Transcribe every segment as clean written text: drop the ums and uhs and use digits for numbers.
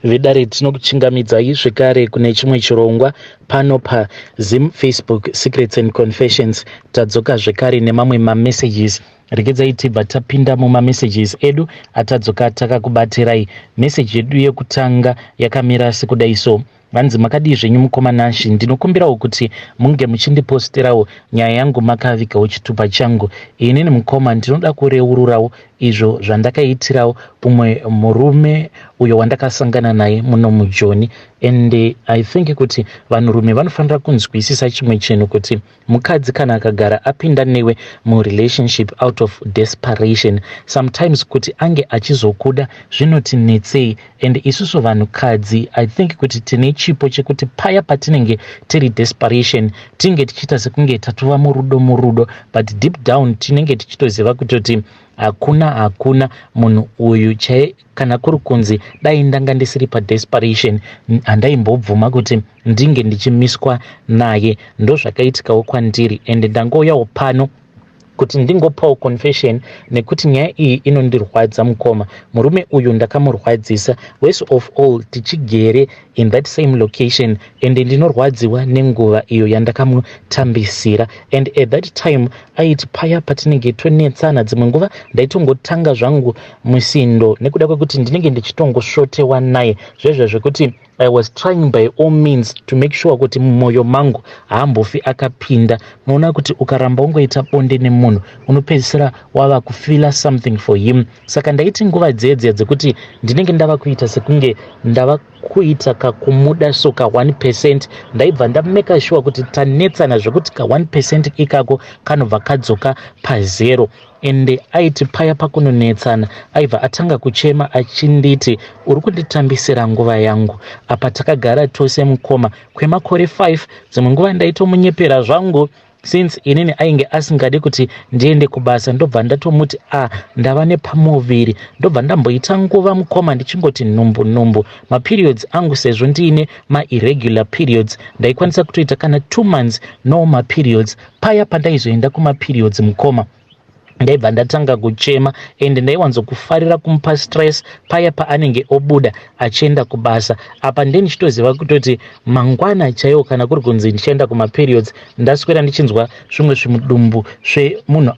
vedare tinokuchingamidzai zvekare kune chimwe chirongwa pano paZim Facebook Secrets and Confessions. Tadzoka zvekare nemamwe mamessages. Regedzai tibva tapinda mumamessages edu atadzoka takakubatirai. Message yedu yekutanga yakamira sekudai so: vanzi makadii zvenyu mukoma Nashi, ndinokumbirawo kuti munge muchindiposterawo nyaya yangu makavikawo chitupa changu. Inini mukoma ndinoda kureururawo izvo zvandakaitirawo umwe murume uyo wandakasangana naye muno muJoni. And I think kuti vanhurume vanofanira kunzwisisa chimwe chinhu, kuti mukadzi kana akagara apinda newe murelationship out of desperation, sometimes kuti ange achizokuda zvinotinetsei. And isusu vanhukadzi I think kuti tine chipo chekuti paya patinenge tiri desperation tinenge tichiita sekunge tatova murudo, but deep down tinenge tichitoziva kutoti hakuna munhu uyu chai, kana kuri kunzi dai ndanga ndisiri padesperation handaimbobvuma kuti ndinge ndichimiswa naye. Ndo zvakaitikawo kwandiri, and ndangouyawo pano kuti ndingopawo confession nekuti nyaya iyi inondirwadza mukoma. Murume uyu ndakamurwadzisa, worst of all tichigere in that same location, and ndinorwadziwa nenguva iyo yandakamutambisira. And at that time aiti paya patinenge tonetsana, dzimwe nguva ndaitongotanga zvangu musindo nekuda kwekuti ndinenge ndichitongosvotewa naye zvezvo zvekuti I was trying by all means to make sure kuti mumwoyo mangu haambofi akapinda. Muona kuti ukaramba ungoita bonde nemunhu unopedzisira wava kufila something for him. Saka ndaiti nguva dzedze dzekuti ndinenge ndava kuita sekunge ndava kuita kakumuda so ka 1%, ndaibva ndameka sure kuti tanetsana zvekuti ka 1% ikako kanobva kadzoka pa0. And aiti paya pakunonetsana aibva atanga kuchema achinditi uri kunditambisira nguva yangu. Apa takagara tose mukoma kwemakore 5, dzimwe nguva ndaitomunyepera zvangu since inini ainge asingade kuti ndiende kubasa. Ndobva ndatomuti ndava nepamuviri, ndobva ndamboita nguva mukoma ndichingoti numbu. Maperiods angu sezvo ndiine mairregular periods ndaikwanisa kutoita kana 2 months no maperiods. Paya pandaizoenda kumaperiods mukoma ndaibva ndatanga kuchema, and ndaiwanzokufarira kumupa stress paya paanenge obuda achienda kubasa. Apa ndichitoziva kutoti mangwana chaiwo kana kuri kunzi ndichienda kumaperiods ndaswera ndichinzwa zvimwe zvimudumbu zvemunhu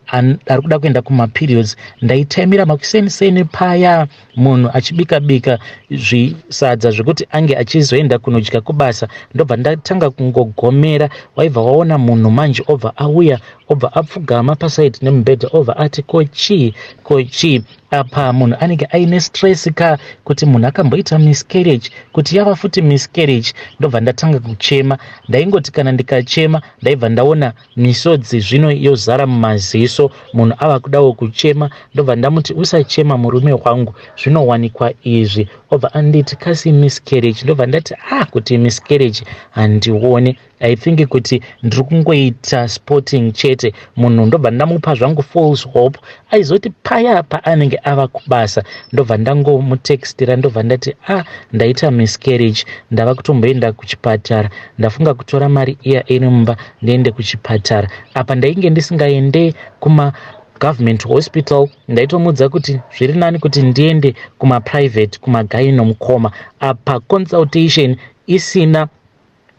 ari kuda kuenda kumaperiods. Ndaitaimira makuseni paya munhu achibika zvisadza zvekuti ange achizoenda kunodya kubasa. Ndobva ndatanga kungogomera. Waibva waona munhu manje obva auya, obva apfugama pasaidi nemubhedha, obva ati kochi apa munhu anenge aine stress ka kuti munhu akamboita miscarriage, kuti yava futi miscarriage. Ndobva ndatanga kuchema. Ndaingoti kana ndikachema ndaibva ndaona misodzi zvino yozara mumaziso, munhu ava kudawo kuchema. Ndobva ndamuti usachema murume wangu, zvinowanikwa izvi. Obva anditi kasi miscarriage. Ndobva ndati kuti miscarriage handione, I think kuti ndiri kungoita sporting chete munhu. Ndobva ndamupa zvangu false hope, aizoti paya paanenge ava kubasa. Ndobva ndangomutextira, ndobva ndati ndaita miscarriage, ndava kutomboenda kuchipatara, ndafunga kutora mari iya iri mumba ndiende kuchipatara. Apa ndainge ndisingaende kuma government hospital, ndaitomudza kuti zviri nani kuti ndiende kuma private kumagyno mukoma. Apa consultation isina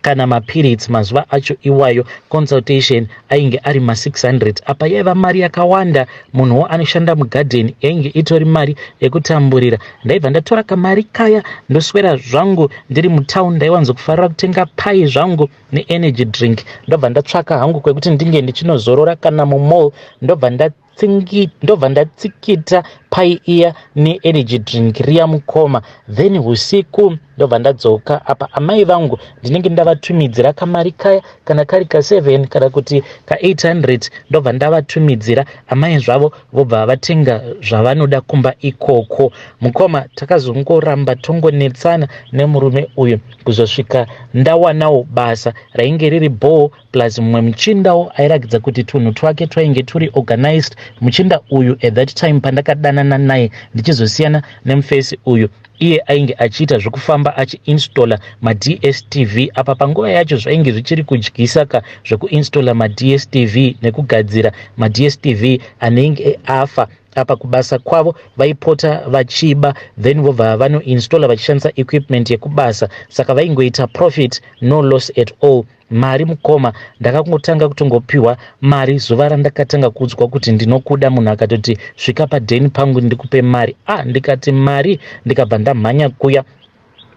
kana maperiods mazuva acho iwayo, consultation ainge ari ma600. Apa yaiva mari yakawanda. Munhuwo anoshanda mugarden yainge itori mari yekutamburira. Ndaibva ndatora kamari kaya ndoswera zvangu ndiri mutown. Ndaiwanzokufarira kutenga pai zvangu neenergy drink. Ndobva ndatsvaka hangu kwekuti ndinge ndichinozorora kana mumall. Ndobva ndatsikita pai iya neenergy drink riya mukoma. Then usiku ndobva ndadzoka. Apa amai vangu ndinenge ndavatumidzira kamari kaya, kana kari ka7 kana kuti ka800. Ndobva ndavatumidzira amai zvavo vobva vatenga zvavanoda kumba ikoko. Mukoma takazongoramba tongonetsana nemurume uyu kuzosvika ndawanawo basa rainge riri bhoo plus mumwe muchindawo airakidza kuti tunhu twake twainge turi organized muchinda uyu at that time pandakadanana naye ndichizosiyana nemufesi uyu, iye ainge achiita zvekufamba achiinstola maDSTV. Apa panguva yacho zvainge zvichiri kudyisa ka zvekuinstola maDSTV nekugadzira maDSTV anenge afa. Apa kubasa kwavo vaipota vachiba, then vobva vanoinstola vachishandisa equipment yekubasa, saka vaingoita profit no loss at all. Mari mukoma ndakangotanga kutongopiwa mari zuva randakatanga kudzwa kuti ndinokuda, munhu akatoti svika padheni pangu ndikupe mari. Ndikati mari, ndikabva ndamhanya kuya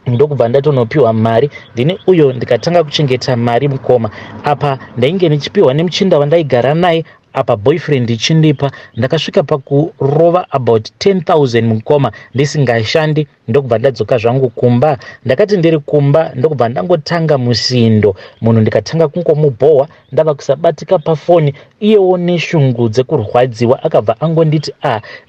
ndokubva ndatonopiwa mari. Ndini uyo ndikatanga kuchengeta mari mukoma. Apa ndainge ndichipiwa nemuchinda wandaigara naye, apa boyfriend chindipa, ndakasvika pakurova about 10,000 mukoma ndisingashandi. Ndokubva ndadzoka zvangu kumba. Ndakati ndiri kumba ndokubva ndangotanga musindo, munhu ndikatanga kungomubohwa, ndava kusabatika pafoni. Iyewo neshungu dzekurwadziwa akabva angonditi,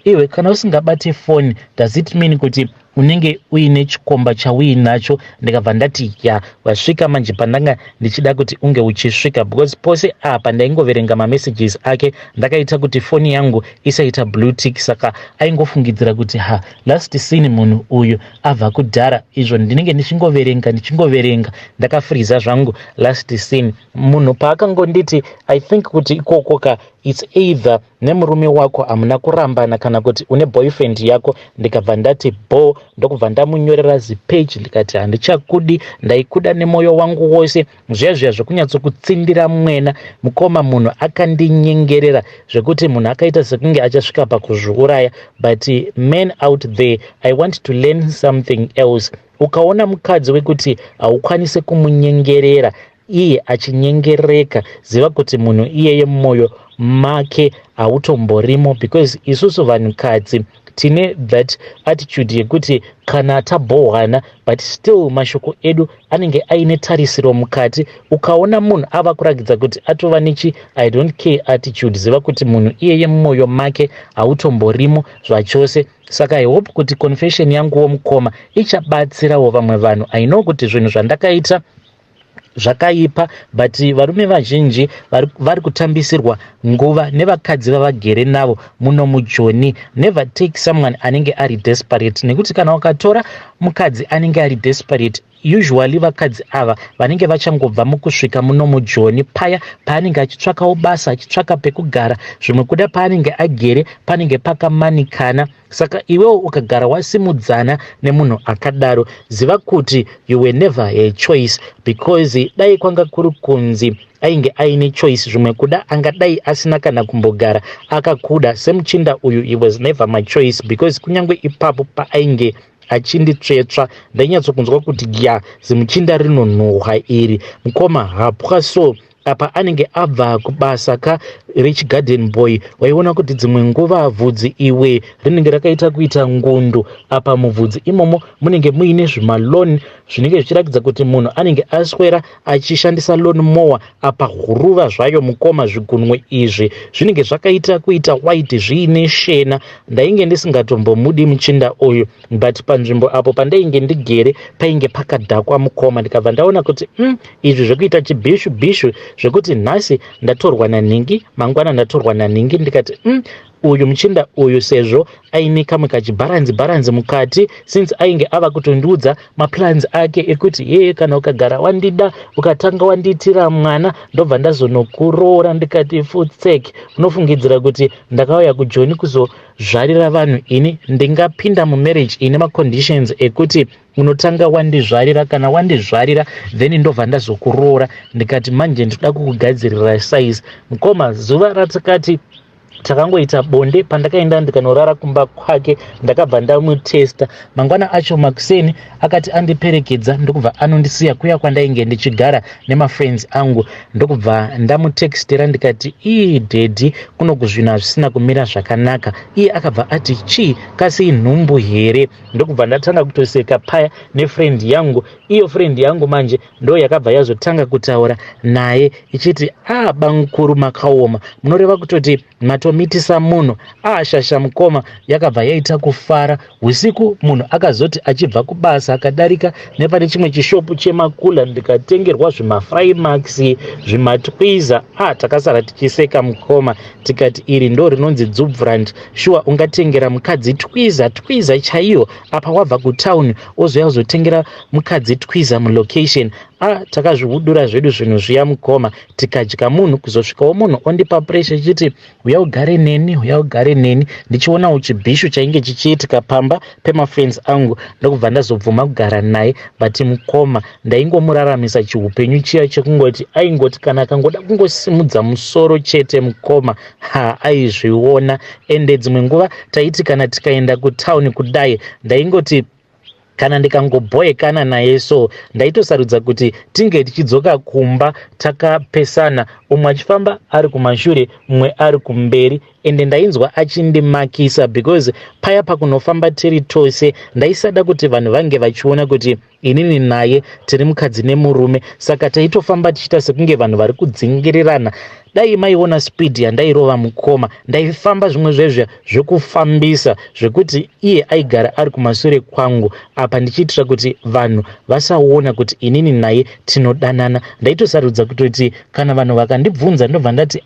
iwe kana usingabati foni does it mean kuti unenge uine chikomba chauinacho? Ndikabva ndati wasvika manje pandanga ndichida kuti unge uchisvika, because pose apa ndaingoverenga mamessages ake ndakaita kuti foni yangu isaita blue tick, saka aingofungidzira kuti last seen munhu uyu abva kudhara. Izvo ndinenge ndichingoverenga ndakafriza zvangu last seen. Munhu paakangonditi I think kuti ikokoka it's either nemurume wako amuna kurambana kana kuti une boyfriend yako. Ndikabva ndati bo, ndokubva ndamunyorera zipage ndikati handichakudi, ndaikuda nemoyo wangu wose. Zviya zvekunyatsokutsindira mwena mukoma, munhu akandinyengerera zvekuti munhu akaita sekunge achasvika pakuzviuraya. But men out there, I want to learn something else. Ukaona mukadzi wekuti haukwanise kumunyengerera iye achinyengereka, ziva kuti munhu iyeye mumwoyo make hautomborimo, because isusu vanhukadzi tine that attitude yekuti kana tabohwana but still mashoko edu anenge aine tarisiro mukati. Ukaona munhu ava kurakidza kuti atova nechi I don't care attitude, ziva kuti munhu iyeye mumwoyo make hautomborimo zvachose. Saka I hope kuti confession yangu mukoma ichabatsirawo vamwe vanhu. I know kuti zvinhu zvandakaita zvakaipa, but varume vazhinji vari kutambisirwa nguva nevakadzi vavagere navo muno mujoni. Never take someone anenge ari desperate, nekuti kana wakatora mukadzi anenge ari desperate, usually vakadzi ava vanenge vachangobva mukusvika muno mujoni paya paanenge achitsvakawo basa, achitsvaka pekugara, zvimwe kuda paanenge agere panenge pakamanikana. Saka iwewo ukagara wasimudzana nemunhu akadaro, ziva kuti you were never a choice, because dai kwanga kuri kunzi ainge aine choice, zvimwe kuda angadai asina kana kumbogara akakuda semuchinda uyu. He was never my choice, because kunyangwe ipapo paainge achinditsvetsva ndainyatsokunzwa kuti zimuchinda rinonhuhwa iri mukoma hapwa. So apa anenge abva kubasa ka Rich Garden Boy, waiona kuti dzimwe nguva bvudzi iwe rinenge rakaita kuita ngundu. Apa mubvudzi imomo munenge muine zvimaloni zvinenge zvichirakidza kuti munhu anenge aswera achishandisa lawn mower. Apa huruva zvayo mukoma, zvigunwe izvi zvinenge zvakaita kuita white zviine shena. Ndainge ndisingatombomudi muchinda uyu, but panzvimbo apo pandainge ndigere painge pakadhakwa mukoma. Ndikabva ndaona kuti izvi zvekuita chibhishu zvekuti nhasi ndatorwa naningi mangwana ndatorwa naningi. Ndikati uyu muchinda uyu sezvo aine kamwe kachibharanzi mukati, since ainge ava kutondiudza maplans ake ekuti kana ukagara wandida ukatanga wandiitira mwana ndobva ndazonokuroora. Ndikati futseki, unofungidzira kuti ndakauya kujoni kuzozvarira vanhu ini? Ndingapinda mumarriage ine maconditions ekuti unotanga wandizvarira, kana wandizvarira then ndobva ndazokuroora. Ndikati manje ndoda kukugadzirira size mukoma. Zuva ratakati takangoita bonde, pandakaenda ndikanorara kumba kwake ndakabva ndamutesta. Mangwana acho makuseni akati andiperekedza ndokubva anondisiya kuya kwandainge ndichigara nemafriends angu. Ndokubva ndamutextera ndikati dedi kuno kuzvinhu hazvisina kumira zvakanaka. Iye akabva ati chii, kasi nhumbu here? Ndokubva ndatanga kutoseka paya nefriend yangu. Iyo friend yangu manje ndo yakabva yazotanga kutaura naye ichiti bangukuru makaoma, munoreva kutoti mato kutomitisa munhu shasha mukoma yakabva yaita kufara. Usiku munhu akazoti achibva kubasa akadarika nepane chimwe chishopu chemakula ndikatengerwa zvimafrymax zvimatwiza. Takasara tichiseka mukoma tikati iri ndo rinonzi Dzubbrand. Shuwa ungatengera mukadzi twiza chaiyo apa wabva kutauni ozoya kuzotengera mukadzi twiza mulocation. Takazvihudura zvedu zvinhu zviya mukoma tikadya munhu kuzosvikawo munhu ondipa pressure chiti uya ugare neni ndichiona uchibhishu chainge chichiitika pamba pemafriends angu ndokubva ndazobvuma kugara naye. But mukoma ndaingomuraramisa chiupenyu chiya chekungoti aingoti kana akangoda kungosimudza musoro chete mukoma aizviona. Ende dzimwe nguva taiti kana tikaenda kutauni kudai ndaingoti kana ndikangobhoekana naye so ndaitosarudza kuti tinge tichidzoka kumba takapesana, umwe achifamba ari kumashure umwe ari kumberi. Ende ndainzwa achindimakisa because paya pakunofamba tiri tose ndaisada kuti vanhu vange vachiona kuti inini naye tiri mukadzi nemurume, saka taitofamba tichita sekunge vanhu vari kudzingirirana. Dai maiona speed yandairova mukoma, ndaifamba zvimwe zvezvo zvekufambisa zvekuti iye aigara ari kumashure kwangu apa ndichiitira kuti vanhu vasaona kuti inini naye tinodanana. Ndaitosarudza kutoti kana vanhu vakandibvunza ndobva ndati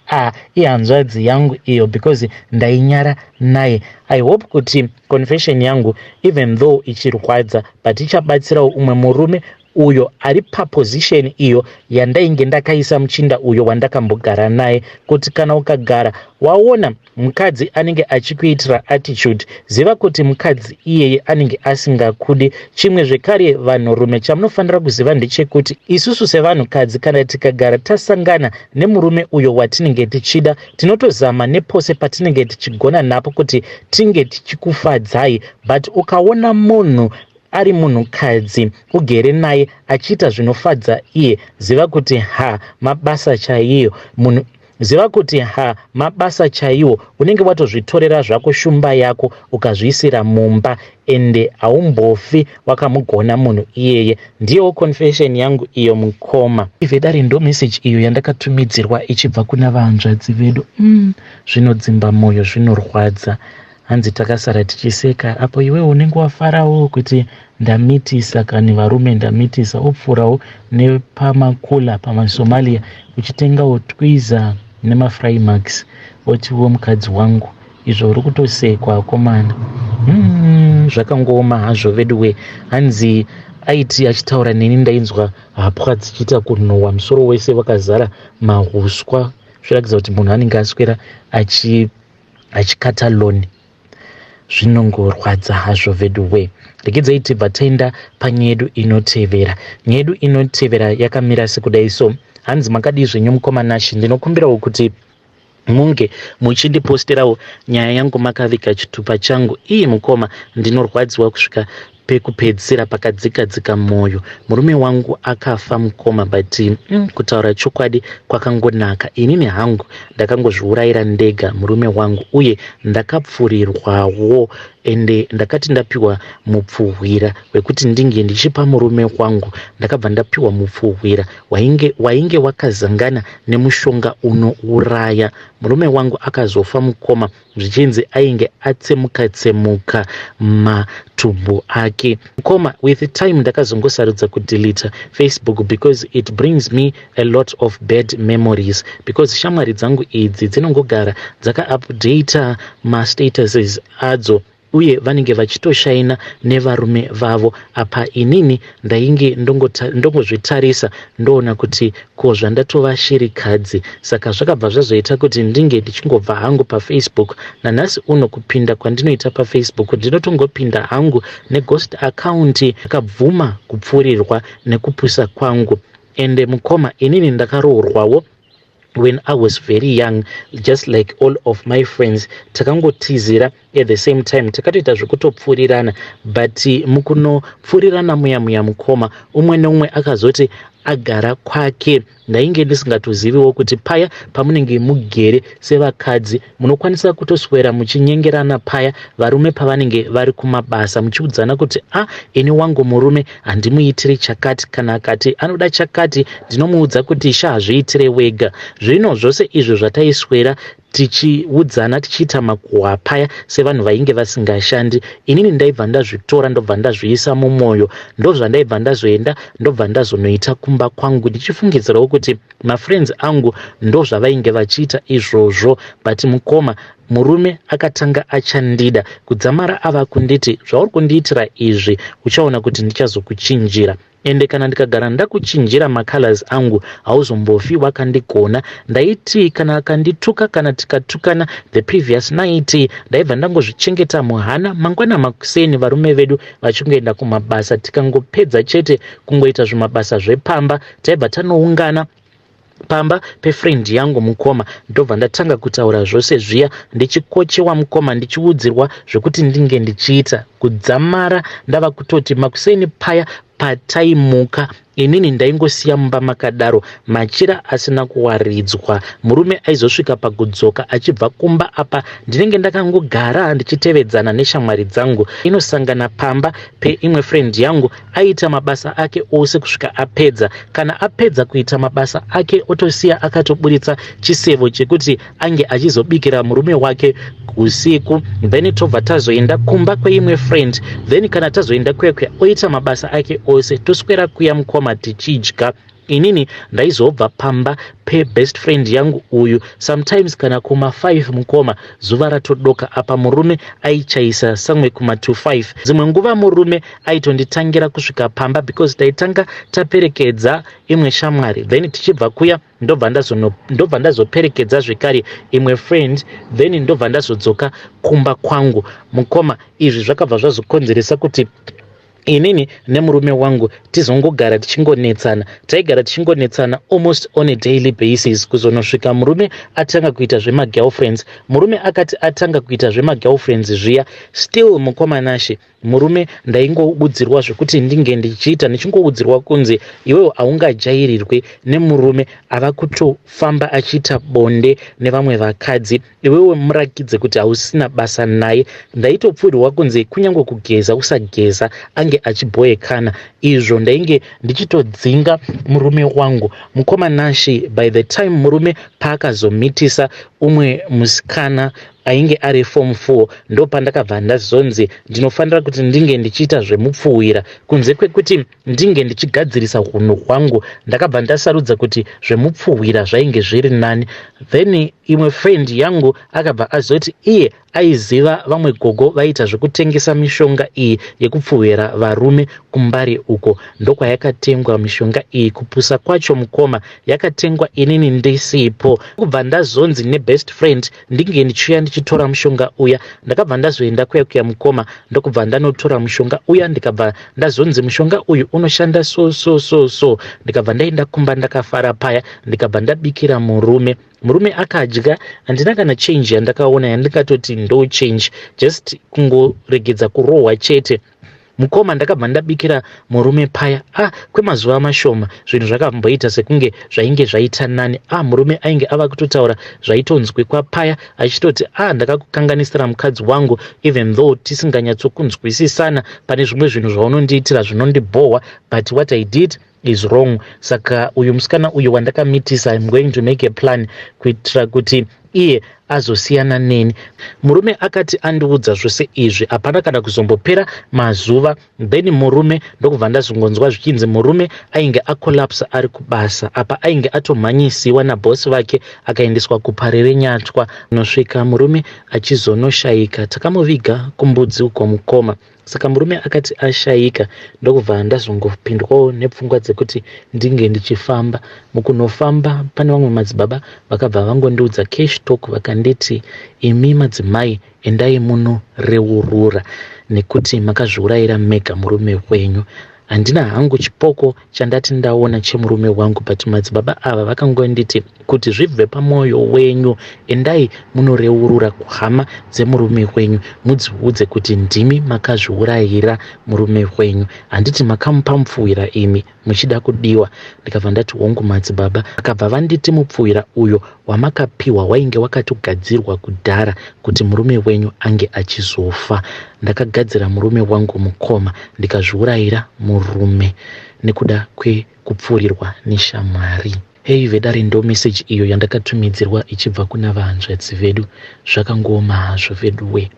ihanzvadzi yangu iyo because ndainyara naye. I hope kuti confession yangu even though ichirwadza but ichabatsirawo umwe murume uyo ari paposition iyo yandainge ndakaisa muchinda uyo wandakambogara naye, kuti kana ukagara waona mukadzi anenge achikuitira attitude, ziva kuti mukadzi iyeye anenge asingakudi. Chimwe zvekare vanhurume chamunofanira kuziva ndechekuti isusu sevanhukadzi kana tikagara tasangana nemurume uyo watinenge tichida tinotozama nepose patinenge tichigona napo kuti tinge tichikufadzai. But ukaona munhu ari munhukadzi ugere naye achiita zvinofadza iye, ziva kuti mabasa chaiyo munhu, ziva kuti mabasa chaiwo. Unenge watozvitorera zvako shumba yako ukazviisira mumba ende haumbofi wakamugona munhu iyeye. Ndiyo confession yangu iyo mukoma. Ivedari ndo message iyo yandakatumidzirwa ichibva kuna vahanzvadzi vedu. Zvinodzimba moyo, zvinorwadza. Hanzi takasara tichiseka apo iwe unenge wafarawo kuti ndamitisa kani varume ndamitisa opfurawo nepamakula pamasomalia uchitengawo twiza nemafrymax otiwo mukadzi wangu izvo uri kutosekwa akomana. Zvakangooma hazvo veduwe. Hanzi aiti achitaura neni ndainzwa hapwa dzichiita kunhohwa, musoro wese wakazara mahuswa, zviratidza kuti munhu anenge aswera achikata loni. Zvinongorwadza hazvo veduwe. Regedzai tibva taenda panyaya yedu inotevera. Nyaya yedu inotevera yakamira sekudai so. Hanzi makadii zvenyu mukoma Nashi, ndinokumbirawo kuti munge muchindiposterawo nyaya yangu makavika chitupa changu. Iyi mukoma ndinorwadziwa kusvika pekupedzisira pakadzika mwoyo. Murume wangu akafa mukoma but kutaura chokwadi kwakangonaka. Inini hangu ndakangozviurayira ndega murume wangu uye ndakapfurirwawo ende ndakati ndapiwa mupfuhwira wekuti ndinge ndichipa murume wangu. Ndakabva ndapiwa mupfuhwira wainge wakazangana nemushonga unouraya. Murume wangu akazofa mukoma zvichinzi ainge atsemuka matumbu ake. Mukoma with time ndakazongosarudza kudelete Facebook because it brings me a lot of bad memories, because shamwari dzangu idzi dzinongogara dzaka-updata ma-statuses adzo uye vanenge vachitoshaina nevarume vavo. Apa inini ndainge ndongozvitarisa ndoona kuti ko zvandatova shirikadzi, saka zvakabva zvazoita kuti ndinge ndichingobva hangu paFacebook. Nanhasi uno kupinda kwandinoita paFacebook ndinotongopinda hangu neghost account. Akabvuma kupfurirwa nekupwisa kwangu. Ende mukoma inini ndakaroorwawo when I was very young, just like all of my friends. Takangotizira at the same time, takatoita zvekutopfurirana, but mukunopfurirana muya mukoma umwe neumwe akazoti agara kwake. Ndainge ndisingatoziviwo kuti paya pamunenge mugere sevakadzi munokwanisa kutoswera muchinyengerana paya varume pavanenge vari kumabasa muchiudzana kuti ini wangu murume handimuitiri chakati, kana akati anoda chakati ndinomuudza kuti hazviitire wega. Zvino zvose izvo zvataiswera tichiudzana tichiita makuhwa paya sevanhu vainge vasingashandi. Inini ndaibva ndazvitora ndobva ndazviisa mumwoyo, ndozvandaibva ndazoenda ndobva ndazonoita kumba kwangu ndichifungidzirawo kuti mafriends angu ndozvavainge vachiita izvozvo. But mukoma murume akatanga achandida kudzamara ava kunditi zvauri kundiitira izvi uchaona kuti ndichazokuchinjira. Ende kana ndikagara ndakuchinjira macolors angu hauzombofi wakandigona. Ndaiti kana akandituka kana tikatukana the previous night ndaibva ndangozvichengeta muhana. Mangwana makuseni varume vedu vachingoenda kumabasa, tikangopedza chete kungoita zvimabasa zvepamba taibva tanoungana pamba pefriend yangu mukoma. Ndobva ndatanga kutaura zvose zviya ndichikochewa mukoma, ndichiudzirwa zvekuti ndinge ndichiita. Kudzamara ndava kutoti makuseni paya pataimuka inini ndaingosiya mumba makadaro, machira asina kuwaridzwa. Murume aizosvika pakudzoka achibva kumba apa ndinenge ndakangogara ndichitevedzana neshamwari dzangu. Inosangana pamba peimwe friend yangu aita mabasa ake ose kusvika apedza. Kana apedza kuita mabasa ake otosiya akatoburitsa chisevo chekuti ange achizobikira murume wake usiku. Then tobva tazoenda kumba kweimwe friend, then kana tazoenda kwekwe oita mabasa ake ose toswera kuya mukoma tichidya. Inini ndaizobva pamba pe-best friend yangu uyu sometimes kana kuma5 mukoma zuva ratodoka apa murume aichaisa samwe kuma25. Dzimwe nguva murume aitonditangira kusvika pamba because taitanga taperekedza imwe shamwari, then tichibva kuya ndobva ndazoperekedza zvekare imwe friend, then ndobva ndazodzoka kumba kwangu mukoma. Izvi zvakabva zvazokonzeresa kuti inini nemurume wangu tizongogara tichingonetsana. Taigara tichingonetsana almost on a daily basis kuzonosvika murume atanga kuita zvemagirlfriends. Murume akati atanga kuita zvemagirlfriends zviya, still mukoma nashe murume ndaingoudzirwa zvekuti ndinge ndichiita, ndichingoudzirwa kunzi iwewe haungajairirwe nemurume ava kutofamba achiita bonde nevamwe vakadzi, iwewe murakidze kuti hausina basa naye. Ndaitopfurirwa kunzi kunyange kugeza usageza ange achiboyekana. Izvo ndainge ndichitodzinga murume wangu mukoma nashe. By the time murume paakazomitisa umwe musikana ainge ari form 4 ndo pandakabva ndazonzi ndinofanira kuti ndinge ndichiita zvemupfuwira kunze kwekuti ndinge ndichigadzirisa hunhu hwangu. Ndakabva ndasarudza kuti zvemupfuwira zvainge zviri nani. Then imwe friend yangu akabva azoti iye aiziva vamwe gogo vaita zvekutengesa mishonga iyi yekupfuwira varume kumbari uko. Ndokwayakatengwa mishonga iyi, kupusa kwacho mukoma yakatengwa inini ndisipo. Kubva ndazonzi nebest friend ndinge ndichiuya ndichitora mushonga uya. Ndakabva ndazoenda kuya mukoma ndokubva ndanotora mushonga uya, ndikabva ndazonzi mushonga uyu unoshanda so. Ndikabva ndaenda kumba ndakafara paya, ndikabva ndabikira murume akadya. Handina kana change yandakaona yandikatoti ndo change, just kungoregedza kurohwa chete. Mukoma ndakabva ndabikira murume paya. Kwemazuva mashoma zvinhu zvakamboita sekunge zvainge zvaita nani. Murume ainge ava kutotaura zvaitonzwikwa paya achitoti ndakakukanganisira mukadzi wangu, even though tisinganyatsokunzwisisana. Pane zvimwe zvinhu zvaunondiitira zvinondibhohwa, but what I did is wrong. Saka uyu musikana uyu wandakamitisa, I'm going to make a plan kuitira kuti iye azosiyana neni. Murume akati andiudza zvose izvi hapana kana kuzombopera mazuva. Then murume ndokubva ndazongonzwa zvichinzi murume ainge akolapsa ari kubasa apa ainge atomhanyisiwa nabosi vake akaendeswa kuParere Nyatwa. Nosvika murume achizonoshayika, takamuviga kumbudzi uko mukoma. Saka murume akati ashayika ndokubva ndazongopindwawo nepfungwa dzekuti ndinge ndichifamba. Mukunofamba pane vamwe madzibaba vakabva vangondiudza cash talk vakanditi, imi madzimai endai munoreurura nekuti makazviurayira mega murume wenyu. Handina hangu chipoko chandati ndaona chemurume wangu, but madzibaba ava vakangonditi kuti zvibve pamwoyo wenyu endai munoreurura kuhama dzemurume wenyu, mudziudze kuti ndimi makazviurayira murume wenyu, handiti makamupa mupfuwira imi muchida kudiwa. Ndikabva ndati hongu madzibaba. Akabva vanditi mupfuwira uyo wamakapiwa wainge wakatogadzirwa kudhara kuti murume wenyu ange achizofa. Ndakagadzira murume wangu mukoma ndikazviurayira murume nekuda kwekupfuurirwa neshamwari. Hei vedare ndo message iyo yandakatumidzirwa ichibva kuna vahanzvadzi vedu. Zvakangoma hazvo vedu we.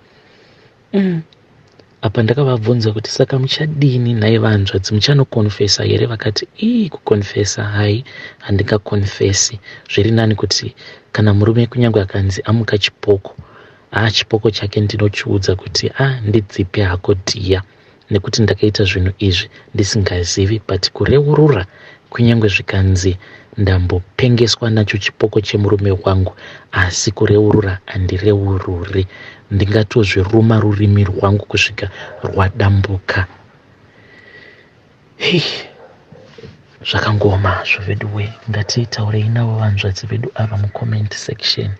Apa ndakavabvunza kuti saka muchadini nhaye vahanzvadzi, muchanokonfesa here? Vakati kukonfesa hai, handingakonfesi. Zviri nani kuti kana murume kunyange akanzi amuka chipoko, chipoko chake ndinochiudza kuti ndidzipe hako dhiya, nekuti ndakaita zvinhu izvi ndisingazivi. But kureurura kunyange zvikanzi ndambopengeswa nacho chipoko chemurume wangu, asi kureurura handireururi. Ndingatozviruma rurimi rwangu kusvika rwadambuka. Zvakangoma hazvo vedu we. Ngatitaurei navo vahanzvadzi vedu ava mucomment section.